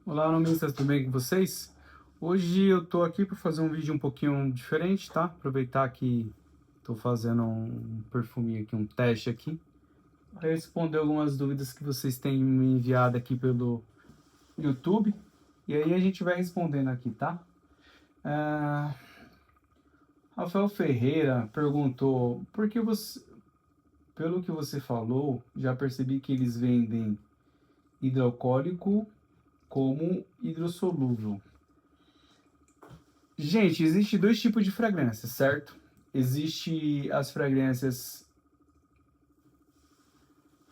Olá, nomistas, tudo bem com vocês? Hoje eu tô aqui para fazer um vídeo um pouquinho diferente, tá? Aproveitar que tô fazendo um perfume aqui, um teste aqui, para responder algumas dúvidas que vocês têm me enviado aqui pelo YouTube. E aí a gente vai respondendo aqui, tá? Ah, Rafael Ferreira perguntou, por que você, pelo que você falou, já percebi que eles vendem hidroalcoólico como hidrossolúvel. Gente, existe dois tipos de fragrâncias, certo? Existe as fragrâncias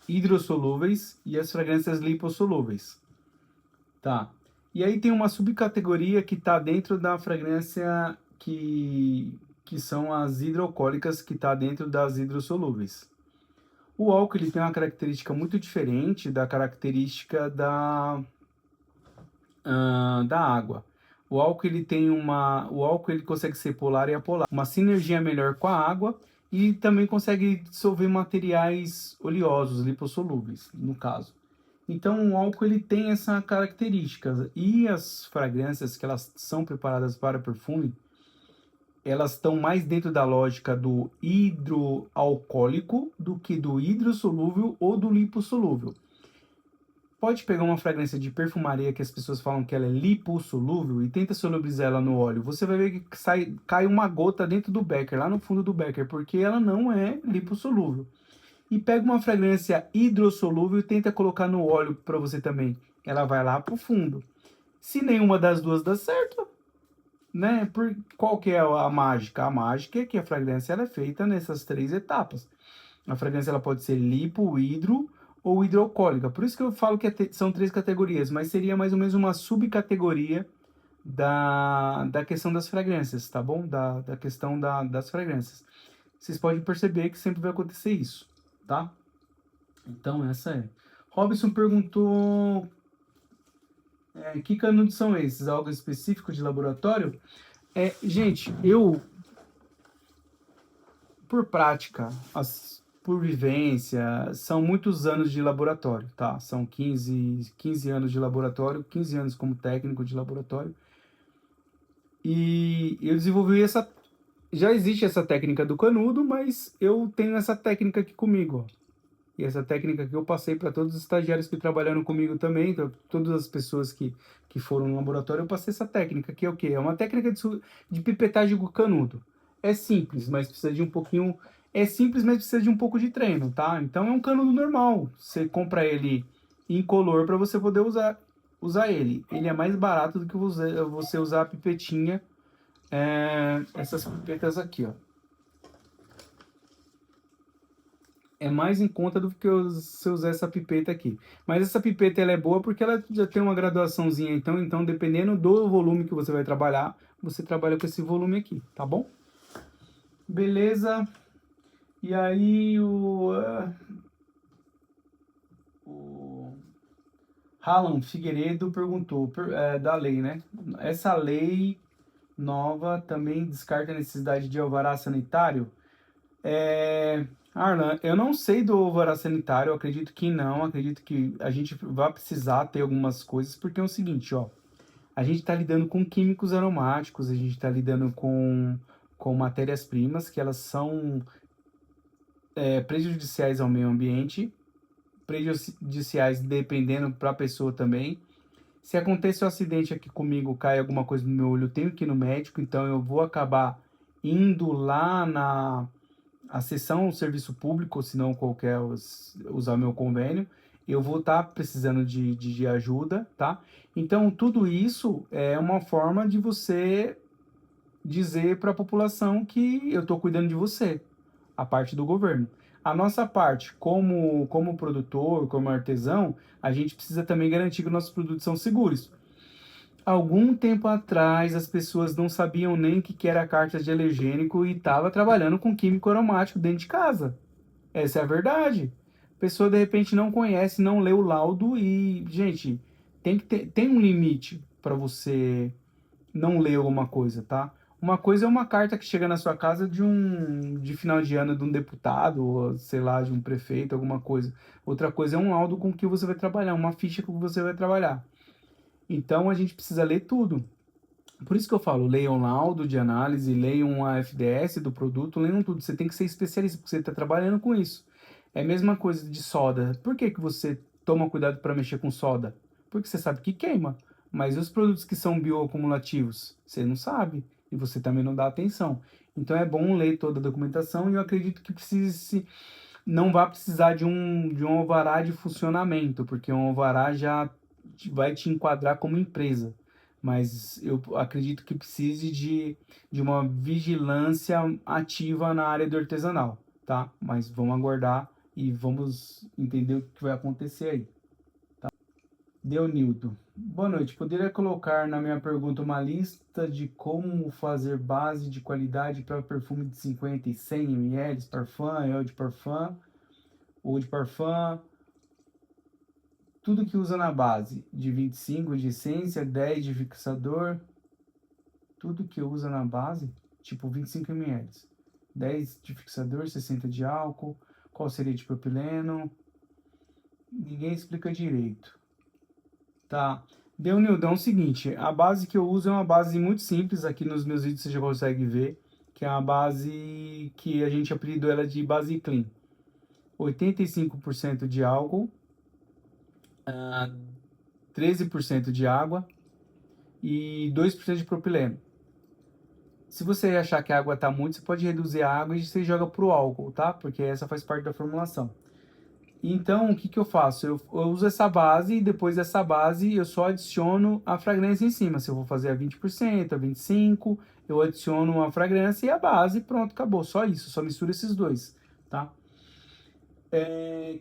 hidrossolúveis e as fragrâncias lipossolúveis, tá? E aí tem uma subcategoria que está dentro da fragrância que são as hidroalcoólicas, que está dentro das hidrossolúveis. O álcool ele tem uma característica muito diferente da característica da água. O álcool ele consegue ser polar e apolar, uma sinergia melhor com a água e também consegue dissolver materiais oleosos, lipossolúveis, no caso. Então o álcool ele tem essa característica e as fragrâncias que elas são preparadas para perfume, elas estão mais dentro da lógica do hidroalcoólico do que do hidrossolúvel ou do lipossolúvel. Pode pegar uma fragrância de perfumaria que as pessoas falam que ela é lipossolúvel e tenta solubilizar ela no óleo. Você vai ver que cai uma gota dentro do becker, lá no fundo do becker, porque ela não é lipossolúvel. E pega uma fragrância hidrossolúvel e tenta colocar no óleo para você também. Ela vai lá pro fundo. Se nenhuma das duas dá certo, né? Qual que é a mágica? A mágica é que a fragrância ela é feita nessas três etapas. A fragrância ela pode ser lipo, hidro ou hidroalcoólica. Por isso que eu falo que são três categorias, mas seria mais ou menos uma subcategoria da questão das fragrâncias, tá bom? Da questão das fragrâncias. Vocês podem perceber que sempre vai acontecer isso, tá? Então essa é. Robson perguntou, que canudos são esses? Algo específico de laboratório? Gente, eu por prática, por vivência, são muitos anos de laboratório, tá? São 15 anos de laboratório, 15 anos como técnico de laboratório. E eu desenvolvi essa. Já existe essa técnica do canudo, mas eu tenho essa técnica aqui comigo, ó. E essa técnica que eu passei para todos os estagiários que trabalharam comigo também, então, todas as pessoas que foram no laboratório, eu passei essa técnica, que é o quê? É uma técnica de pipetagem com canudo. É simples, mas precisa de um pouquinho. É simples, mas precisa de um pouco de treino, tá? Então é um canudo normal. Você compra ele incolor para você poder usar ele. Ele é mais barato do que você usar a pipetinha, essas pipetas aqui, ó. É mais em conta do que se eu usar essa pipeta aqui. Mas essa pipeta ela é boa porque ela já tem uma graduaçãozinha, então dependendo do volume que você vai trabalhar, você trabalha com esse volume aqui, tá bom? Beleza. E aí o Alan Figueiredo perguntou da lei, né? Essa lei nova também descarta a necessidade de alvará sanitário? Arlan, eu não sei do alvará sanitário, eu acredito que não, acredito que a gente vai precisar ter algumas coisas, porque é o seguinte, ó, a gente está lidando com químicos aromáticos, a gente está lidando com matérias-primas que elas são prejudiciais ao meio ambiente, prejudiciais dependendo para a pessoa também. Se acontecer um acidente aqui comigo, cai alguma coisa no meu olho, eu tenho que ir no médico, então eu vou acabar indo lá na a sessão o serviço público, se não qualquer usar meu convênio, eu vou estar precisando de ajuda, tá? Então, tudo isso é uma forma de você dizer para a população que eu estou cuidando de você, a parte do governo. A nossa parte, como produtor, como artesão, a gente precisa também garantir que nossos produtos são seguros. Algum tempo atrás, as pessoas não sabiam nem o que era carta de alergênico e estava trabalhando com químico aromático dentro de casa. Essa é a verdade. A pessoa de repente não conhece, não lê o laudo e, gente, tem um limite para você não ler alguma coisa, tá? Uma coisa é uma carta que chega na sua casa de final de ano de um deputado, ou sei lá, de um prefeito, alguma coisa. Outra coisa é um laudo com que você vai trabalhar, uma ficha com que você vai trabalhar. Então a gente precisa ler tudo. Por isso que eu falo, leiam laudo de análise, leiam a FDS do produto, leiam tudo. Você tem que ser especialista, porque você está trabalhando com isso. É a mesma coisa de soda. Por que que você toma cuidado para mexer com soda? Porque você sabe que queima. Mas os produtos que são bioacumulativos, você não sabe. E você também não dá atenção. Então é bom ler toda a documentação e eu acredito que não vai precisar de um alvará de funcionamento, porque um alvará já vai te enquadrar como empresa. Mas eu acredito que precise de uma vigilância ativa na área do artesanal, tá? Mas vamos aguardar e vamos entender o que vai acontecer aí. Deonildo. Boa noite. Poderia colocar na minha pergunta uma lista de como fazer base de qualidade para perfume de 50 e 100 ml, parfum, eau de parfum, tudo que usa na base, de 25 de essência, 10 de fixador, tudo que usa na base, tipo 25 ml, 10 de fixador, 60 de álcool, qual seria de propileno, ninguém explica direito. Tá. Deunildo, é o seguinte, a base que eu uso é uma base muito simples, aqui nos meus vídeos você já consegue ver, que é uma base que a gente apelidou ela de base clean. 85% de álcool, 13% de água e 2% de propileno. Se você achar que a água está muito, você pode reduzir a água e você joga pro álcool, tá? Porque essa faz parte da formulação. Então, o que que eu faço? Eu uso essa base e depois dessa base eu só adiciono a fragrância em cima. Se eu vou fazer a 20%, a 25%, eu adiciono a fragrância e a base, pronto, acabou. Só isso, só misturo esses dois, tá?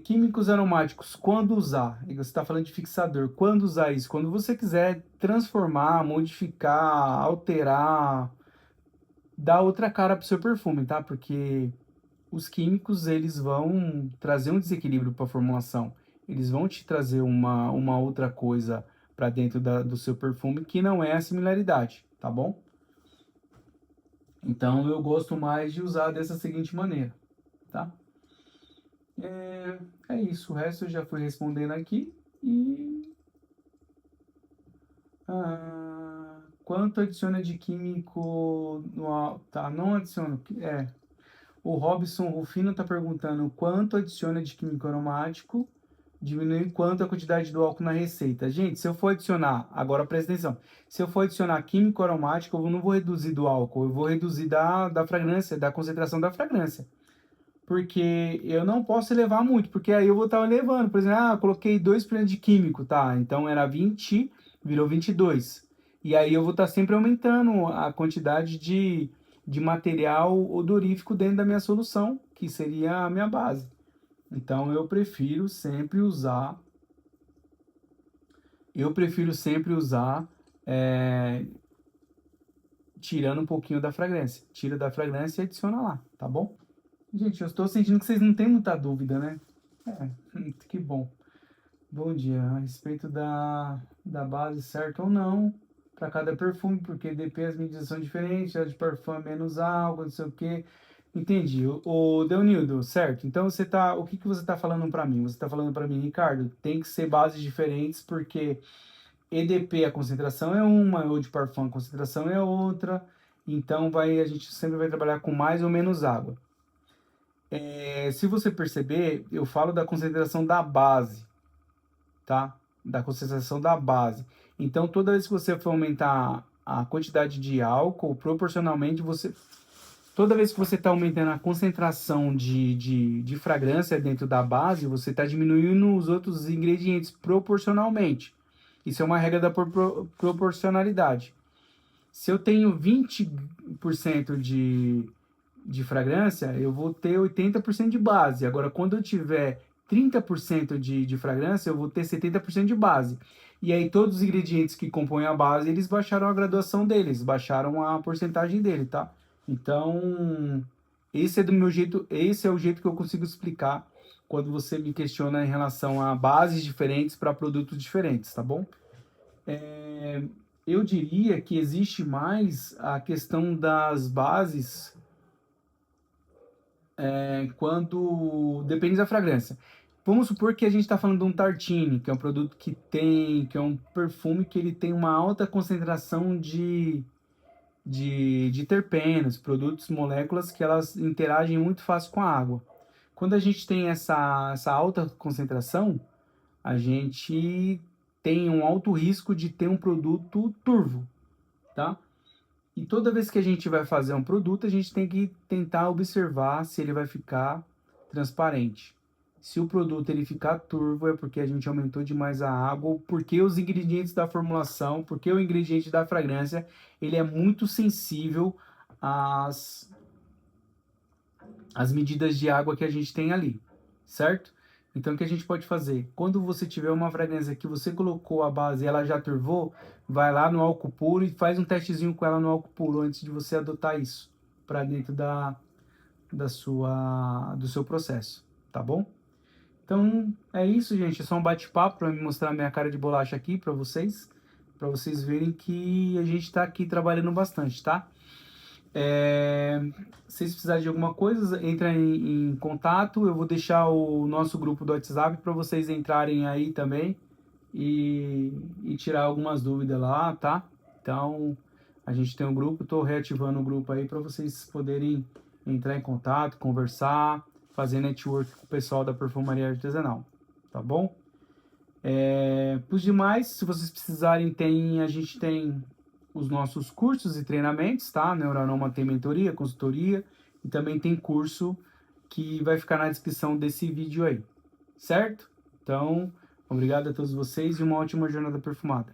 Químicos aromáticos, quando usar? E você está falando de fixador, quando usar isso? Quando você quiser transformar, modificar, alterar, dar outra cara para o seu perfume, tá? Porque os químicos, eles vão trazer um desequilíbrio para a formulação. Eles vão te trazer uma outra coisa para dentro do seu perfume que não é a similaridade, tá bom? Então eu gosto mais de usar dessa seguinte maneira, tá? É isso, o resto eu já fui respondendo aqui e quanto adiciona de químico tá, não adiciono, o Robson Rufino está perguntando quanto adiciona de químico aromático, diminui quanto a quantidade do álcool na receita. Gente, se eu for adicionar, agora presta atenção, se eu for adicionar químico aromático, eu não vou reduzir do álcool, eu vou reduzir da fragrância, da concentração da fragrância. Porque eu não posso elevar muito, porque aí eu vou estar elevando. Por exemplo, eu coloquei 2% de químico, tá? Então era 20, virou 22. E aí eu vou estar sempre aumentando a quantidade de material odorífico dentro da minha solução, que seria a minha base. Então eu prefiro sempre usar tirando um pouquinho da fragrância. Tira da fragrância e adiciona lá, tá bom? Gente, eu estou sentindo que vocês não têm muita dúvida, né? Que bom. Bom dia. A respeito da base certa ou não, para cada perfume, porque DP as medidas são diferentes, a de parfum é menos álcool, não sei o quê. Entendi. O Deunildo, certo? Então o que que você está falando para mim? Você está falando para mim, Ricardo, tem que ser bases diferentes, porque EDP a concentração é uma, ou de parfum a concentração é outra. Então a gente sempre vai trabalhar com mais ou menos água. Se você perceber, eu falo da concentração da base, tá? Da concentração da base. Então, toda vez que você for aumentar a quantidade de álcool, proporcionalmente toda vez que você está aumentando a concentração de fragrância dentro da base, você está diminuindo os outros ingredientes proporcionalmente. Isso é uma regra da proporcionalidade. Se eu tenho 20% de fragrância, eu vou ter 80% de base. Agora, quando eu tiver 30% de fragrância, eu vou ter 70% de base. E aí, todos os ingredientes que compõem a base, eles baixaram a graduação deles, baixaram a porcentagem dele, tá? Então, esse é o jeito que eu consigo explicar quando você me questiona em relação a bases diferentes para produtos diferentes, tá bom? Eu diria que existe mais a questão das bases quando depende da fragrância. Vamos supor que a gente está falando de um tartine, que é um produto que é um perfume que ele tem uma alta concentração de terpenos, produtos, moléculas que elas interagem muito fácil com a água. Quando a gente tem essa alta concentração, a gente tem um alto risco de ter um produto turvo, tá? E toda vez que a gente vai fazer um produto, a gente tem que tentar observar se ele vai ficar transparente. Se o produto ele ficar turvo, é porque a gente aumentou demais a água, ou porque os ingredientes da formulação, porque o ingrediente da fragrância, ele é muito sensível às medidas de água que a gente tem ali, certo? Então, o que a gente pode fazer? Quando você tiver uma fragrância que você colocou a base e ela já turvou, vai lá no álcool puro e faz um testezinho com ela no álcool puro antes de você adotar isso para dentro do seu processo, tá bom? Então, é isso, gente. É só um bate-papo para me mostrar a minha cara de bolacha aqui para vocês verem que a gente está aqui trabalhando bastante, tá? Se vocês precisarem de alguma coisa, entra em contato. Eu vou deixar o nosso grupo do WhatsApp para vocês entrarem aí também e tirar algumas dúvidas lá, tá? Então, a gente tem um grupo, estou reativando o grupo aí para vocês poderem entrar em contato, conversar, fazer network com o pessoal da perfumaria artesanal, tá bom? Por demais, se vocês precisarem, a gente tem os nossos cursos e treinamentos, tá? Neuronoma tem mentoria, consultoria e também tem curso que vai ficar na descrição desse vídeo aí, certo? Então, obrigado a todos vocês e uma ótima jornada perfumada.